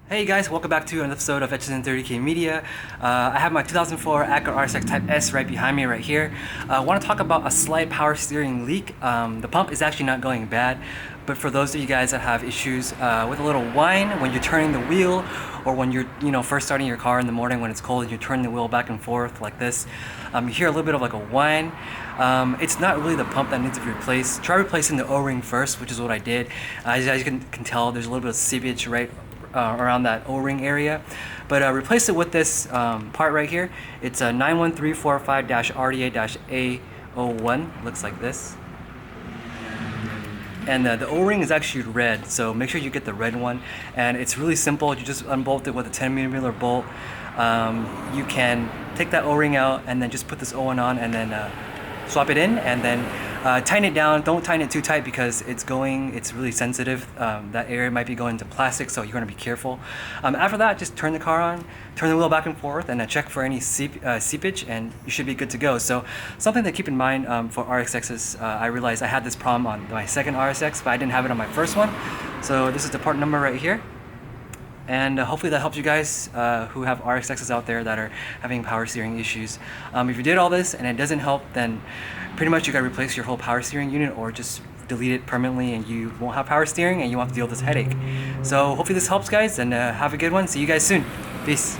Hey guys, welcome back to an episode of HSN30K Media. I have my 2004 Acura RSX Type S right behind me right here. I want to talk about a slight power steering leak. The pump is actually not going bad, but for those of you guys that have issues with a little whine when you're turning the wheel, or when you're first starting your car in the morning when it's cold and you're turning the wheel back and forth like this, you hear a little bit of like a whine. It's not really the pump that needs to be replaced. Try replacing the O-ring first, which is what I did. As you can tell, there's a little bit of seepage right around that O-ring area, but replace it with this part right here. It's a 91345-RDA-A01. Looks like this, and the O-ring is actually red, so make sure you get the red one. And it's really simple. You just unbolt it with a 10mm bolt. You can take that O-ring out and then just put this O-one on, and then swap it in, and then tighten it down. Don't tighten it too tight because it's really sensitive. That area might be going into plastic, so you're going to be careful. After that, just turn the car on, turn the wheel back and forth, and check for any seepage, and you should be good to go. So something to keep in mind for RSXs, I realized I had this problem on my second RSX, but I didn't have it on my first one. So this is the part number right here. And hopefully that helps you guys who have RSXs out there that are having power steering issues. If you did all this and it doesn't help, then pretty much you gotta replace your whole power steering unit, or just delete it permanently, and you won't have power steering and you won't have to deal with this headache. So hopefully this helps, guys, and have a good one. See you guys soon. Peace.